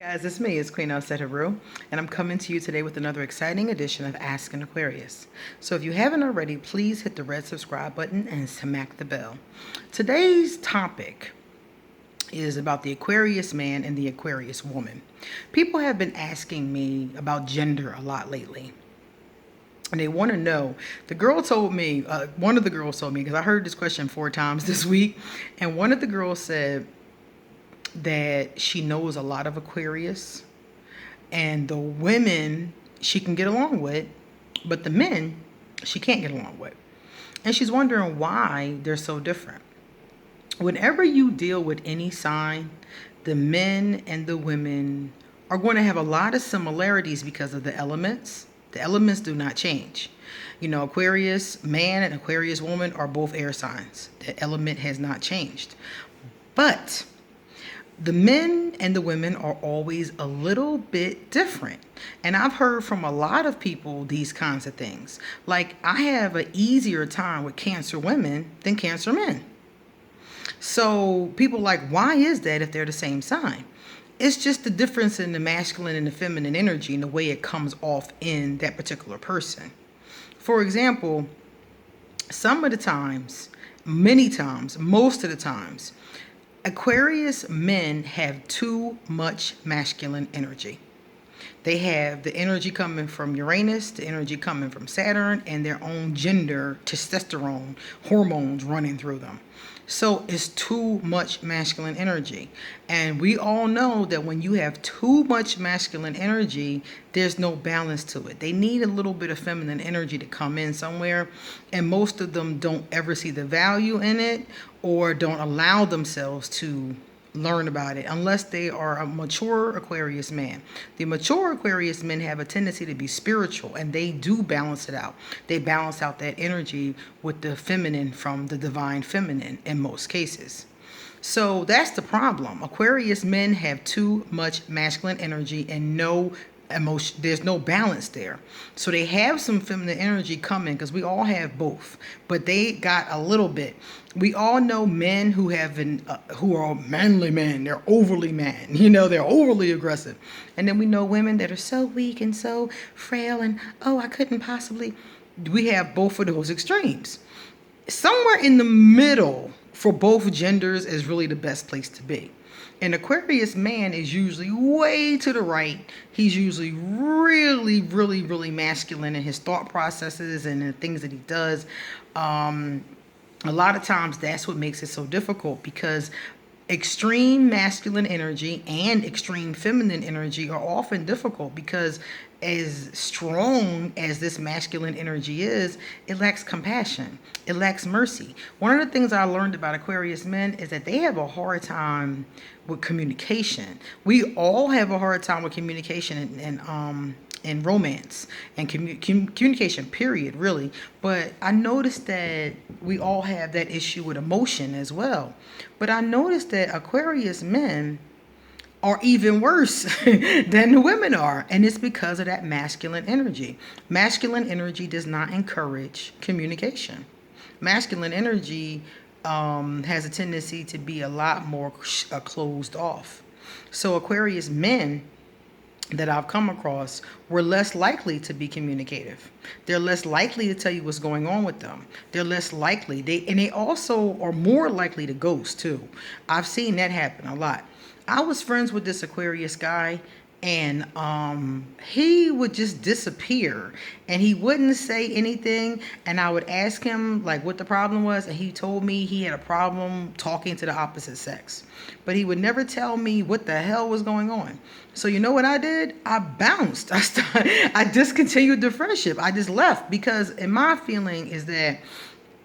Guys, it's me, it's Queen Haru, and I'm coming to you today with another exciting edition of Ask an Aquarius. So if you haven't already, please hit the red subscribe button and smack the bell. Today's topic is about the Aquarius man and the Aquarius woman. People have been asking me about gender a lot lately. And they want to know. The girl told me, one of the girls told me, because I heard this question 4 times this week, and one of the girls said, that she knows a lot of Aquarius, and the women she can get along with, but the men she can't get along with. And she's wondering why they're so different. Whenever you deal with any sign, the men and the women are going to have a lot of similarities because of the elements. The elements do not change. You know, Aquarius man and Aquarius woman are both air signs. The element has not changed. But the men and the women are always a little bit different. And I've heard from a lot of people these kinds of things. Like, I have an easier time with Cancer women than Cancer men. So people are like, why is that if they're the same sign? It's just the difference in the masculine and the feminine energy and the way it comes off in that particular person. For example, some of the times, many times, most of the times, Aquarius men have too much masculine energy. They have the energy coming from Uranus, the energy coming from Saturn, and their own gender, testosterone, hormones running through them. So it's too much masculine energy. And we all know that when you have too much masculine energy, there's no balance to it. They need a little bit of feminine energy to come in somewhere. And most of them don't ever see the value in it or don't allow themselves to learn about it unless they are a mature Aquarius man. The mature Aquarius men have a tendency to be spiritual, and they do balance it out. They balance out that energy with the feminine from the divine feminine in most cases. So that's the problem. Aquarius men have too much masculine energy and no emotion. There's no balance there. So they have some feminine energy coming because we all have both, but they got a little bit. We all know men who have been who are manly men. They're overly man. They're overly aggressive. And then we know women that are so weak and so frail and, oh, I couldn't possibly. We have both of those extremes. Somewhere in the middle for both genders is really the best place to be. An Aquarius man is usually way to the right. He's usually really, really, really masculine in his thought processes and the things that he does. A lot of times that's what makes it so difficult, because extreme masculine energy and extreme feminine energy are often difficult, because as strong as this masculine energy is, it lacks compassion. It lacks mercy. One of the things I learned about Aquarius men is that they have a hard time with communication. We all have a hard time with communication and romance and communication, period, really. But I noticed that we all have that issue with emotion as well. But I noticed that Aquarius men are even worse than the women are. And it's because of that masculine energy. Masculine energy does not encourage communication. Masculine energy has a tendency to be a lot more closed off. So Aquarius men that I've come across were less likely to be communicative. They're less likely to tell you what's going on with them. They're less likely. They also are more likely to ghost too. I've seen that happen a lot. I was friends with this Aquarius guy, and he would just disappear, and he wouldn't say anything, and I would ask him like what the problem was, and he told me he had a problem talking to the opposite sex, but he would never tell me what the hell was going on. So you know what I did? I bounced. I discontinued the friendship. I just left, because in my feeling is that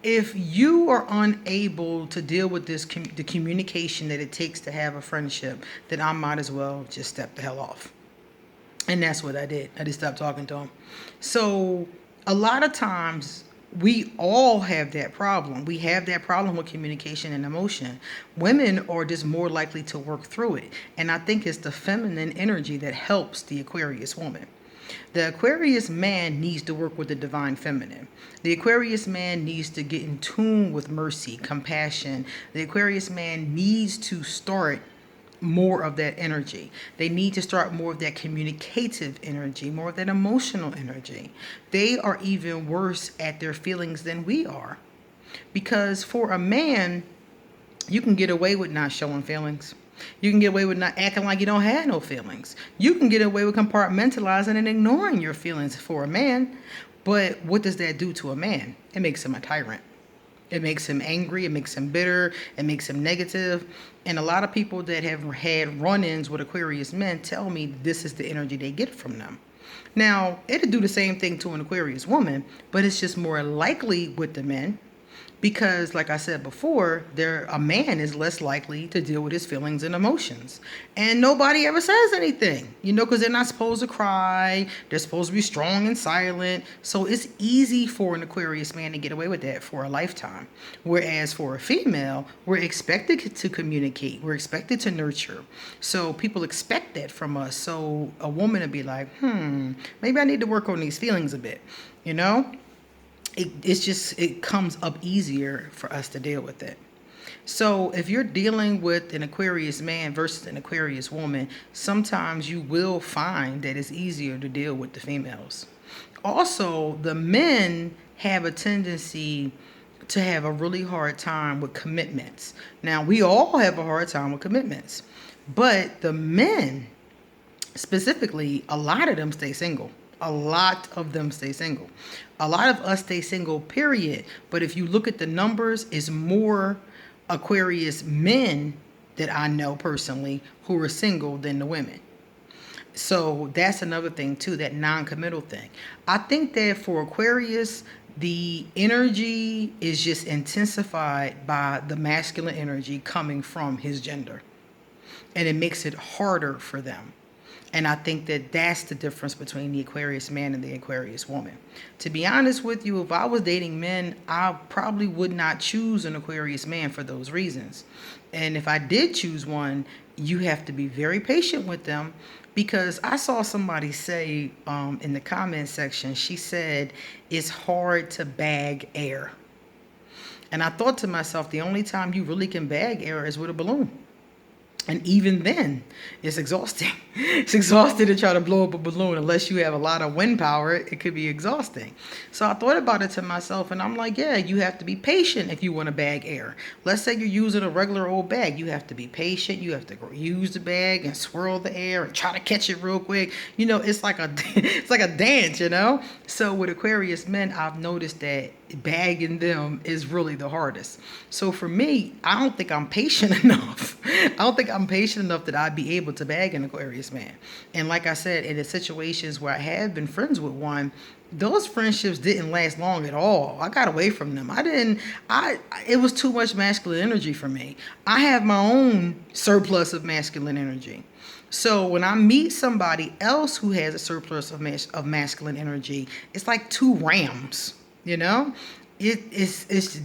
if you are unable to deal with the communication that it takes to have a friendship, then I might as well just step the hell off. And that's what I did. I just stopped talking to him. So a lot of times we all have that problem. We have that problem with communication and emotion. Women are just more likely to work through it. And I think it's the feminine energy that helps the Aquarius woman. The Aquarius man needs to work with the divine feminine. The Aquarius man needs to get in tune with mercy, compassion. The Aquarius man needs to start more of that energy. They need to start more of that communicative energy, more of that emotional energy. They are even worse at their feelings than we are. Because for a man, you can get away with not showing feelings. You can get away with not acting like you don't have no feelings. You can get away with compartmentalizing and ignoring your feelings for a man. But what does that do to a man? It makes him a tyrant. It makes him angry. It makes him bitter. It makes him negative. And a lot of people that have had run-ins with Aquarius men tell me this is the energy they get from them. Now, it'll do the same thing to an Aquarius woman, but it's just more likely with the men. Because, like I said before, a man is less likely to deal with his feelings and emotions. And nobody ever says anything, because they're not supposed to cry. They're supposed to be strong and silent. So it's easy for an Aquarius man to get away with that for a lifetime. Whereas for a female, we're expected to communicate. We're expected to nurture. So people expect that from us. So a woman would be like, maybe I need to work on these feelings a bit, It comes up easier for us to deal with it. So if you're dealing with an Aquarius man versus an Aquarius woman, sometimes you will find that it's easier to deal with the females. Also, the men have a tendency to have a really hard time with commitments. Now, we all have a hard time with commitments, but the men specifically, a lot of them stay single. A lot of them stay single. A lot of us stay single, period. But if you look at the numbers, it's more Aquarius men that I know personally who are single than the women. So that's another thing too, that non-committal thing. I think that for Aquarius, the energy is just intensified by the masculine energy coming from his gender. And it makes it harder for them. And I think that that's the difference between the Aquarius man and the Aquarius woman. To be honest with you, if I was dating men, I probably would not choose an Aquarius man for those reasons. And if I did choose one, you have to be very patient with them, because I saw somebody say in the comment section, she said, it's hard to bag air. And I thought to myself, the only time you really can bag air is with a balloon. And even then, it's exhausting. It's exhausting to try to blow up a balloon. Unless you have a lot of wind power, it could be exhausting. So I thought about it to myself, and I'm like, yeah, you have to be patient if you want to bag air. Let's say you're using a regular old bag. You have to be patient. You have to use the bag and swirl the air and try to catch it real quick. It's like a dance, So with Aquarius men, I've noticed that bagging them is really the hardest. So for me, I don't think I'm patient enough. I don't think I'm patient enough that I'd be able to bag an Aquarius man. And like I said, in the situations where I have been friends with one, those friendships didn't last long at all. I got away from them. It was too much masculine energy for me. I have my own surplus of masculine energy. So when I meet somebody else who has a surplus of masculine energy, it's like two rams, It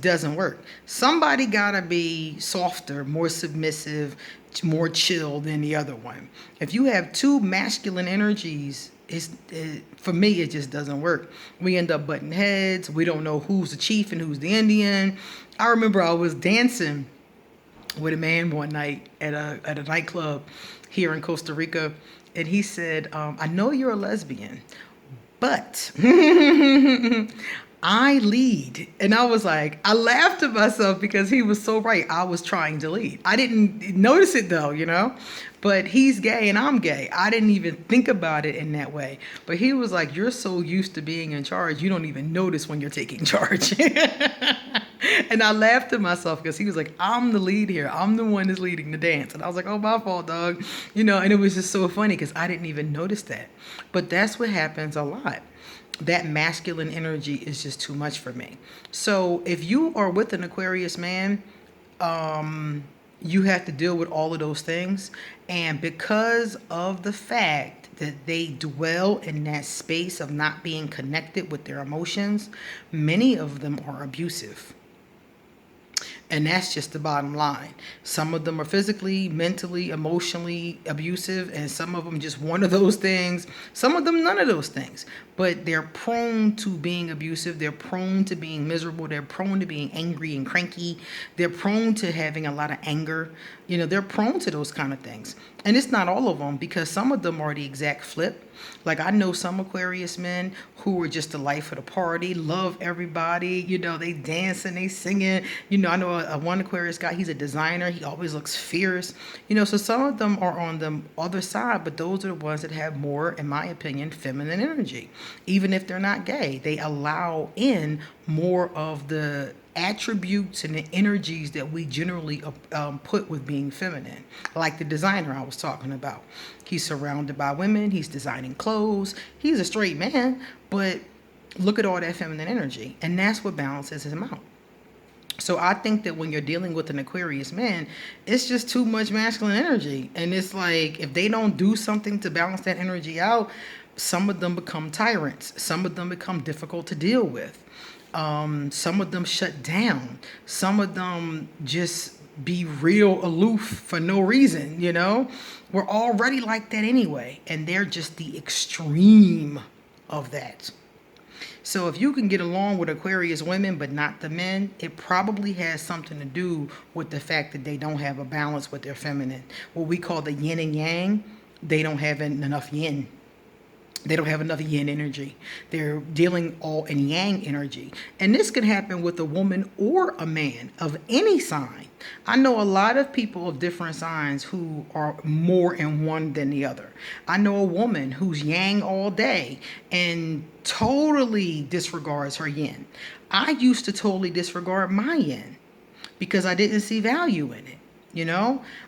doesn't work. Somebody gotta be softer, more submissive, more chill than the other one. If you have two masculine energies, for me, it just doesn't work. We end up butting heads. We don't know who's the chief and who's the Indian. I remember I was dancing with a man one night at a nightclub here in Costa Rica, and he said, I know you're a lesbian, but I lead. And I was like, I laughed at myself because he was so right. I was trying to lead. I didn't notice it though, but he's gay and I'm gay. I didn't even think about it in that way. But he was like, you're so used to being in charge, you don't even notice when you're taking charge. And I laughed at myself because he was like, I'm the lead here. I'm the one that's leading the dance. And I was like, oh, my fault, dog. And it was just so funny because I didn't even notice that. But that's what happens a lot. That masculine energy is just too much for me. So if you are with an Aquarius man, you have to deal with all of those things. And because of the fact that they dwell in that space of not being connected with their emotions, many of them are abusive. And that's just the bottom line. Some of them are physically, mentally, emotionally abusive, and some of them just one of those things. Some of them none of those things. But they're prone to being abusive. They're prone to being miserable. They're prone to being angry and cranky. They're prone to having a lot of anger. They're prone to those kind of things. And it's not all of them, because some of them are the exact flip. Like, I know some Aquarius men who are just the life of the party, love everybody. They dancing, they singing. I know a one Aquarius guy, he's a designer. He always looks fierce. So some of them are on the other side, but those are the ones that have more, in my opinion, feminine energy. Even if they're not gay, they allow in more of the attributes and the energies that we generally put with being feminine. Like the designer I was talking about. He's surrounded by women. He's designing clothes. He's a straight man, but look at all that feminine energy. And that's what balances him out. So I think that when you're dealing with an Aquarius man, it's just too much masculine energy. And it's like, if they don't do something to balance that energy out, some of them become tyrants. Some of them become difficult to deal with. Some of them shut down. Some of them just be real aloof for no reason, We're already like that anyway. And they're just the extreme of that. So if you can get along with Aquarius women but not the men, it probably has something to do with the fact that they don't have a balance with their feminine. What we call the yin and yang, they don't have enough yin. They don't have enough yin energy. They're dealing all in yang energy. And this can happen with a woman or a man of any sign. I know a lot of people of different signs who are more in one than the other. I know a woman who's yang all day and totally disregards her yin. I used to totally disregard my yin because I didn't see value in it.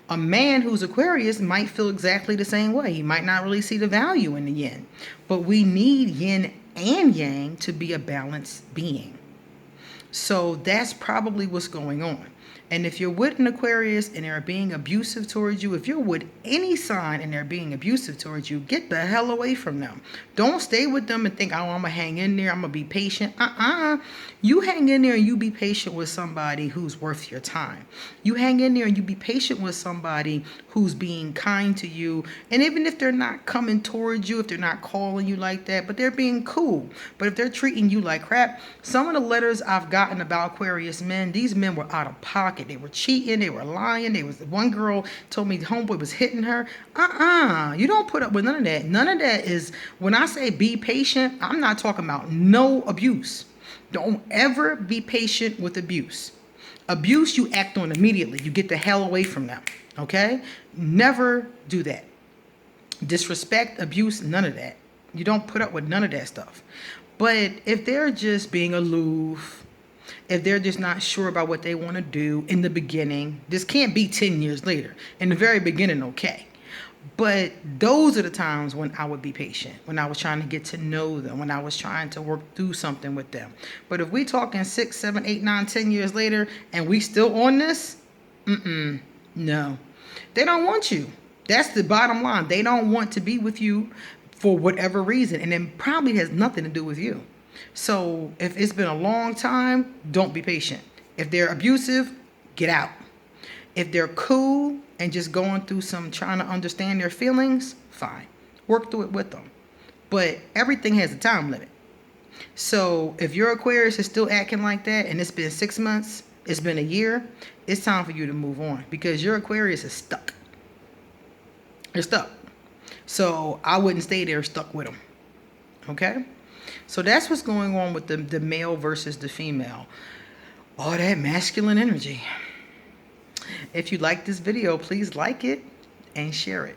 A man who's Aquarius might feel exactly the same way. He might not really see the value in the yin. But we need yin and yang to be a balanced being. So that's probably what's going on. And if you're with an Aquarius and they're being abusive towards you, if you're with any sign and they're being abusive towards you, get the hell away from them. Don't stay with them and think, oh, I'm going to hang in there. I'm going to be patient. You hang in there and you be patient with somebody who's worth your time. You hang in there and you be patient with somebody who's being kind to you. And even if they're not coming towards you, if they're not calling you like that, but they're being cool. But if they're treating you like crap, some of the letters I've gotten about Aquarius men, these men were out of pocket. They were cheating. They were lying. One girl told me the homeboy was hitting her. You don't put up with none of that. None of that is, when I say be patient, I'm not talking about no abuse. Don't ever be patient with abuse. Abuse, you act on immediately. You get the hell away from them. Okay? Never do that. Disrespect, abuse, none of that. You don't put up with none of that stuff. But if they're just being aloof, if they're just not sure about what they want to do in the beginning, this can't be 10 years later. In the very beginning, okay. But those are the times when I would be patient, when I was trying to get to know them, when I was trying to work through something with them. But if we talking 6, 7, 8, 9, 10 years later and we still on this, no. They don't want you. That's the bottom line. They don't want to be with you for whatever reason. And it probably has nothing to do with you. So if it's been a long time, don't be patient. If they're abusive, get out. If they're cool and just going through trying to understand their feelings, fine. Work through it with them. But everything has a time limit. So if your Aquarius is still acting like that and it's been 6 months, it's been a year, it's time for you to move on because your Aquarius is stuck. They're stuck. So I wouldn't stay there stuck with them. Okay? So that's what's going on with the male versus the female. All that masculine energy. If you like this video, please like it and share it.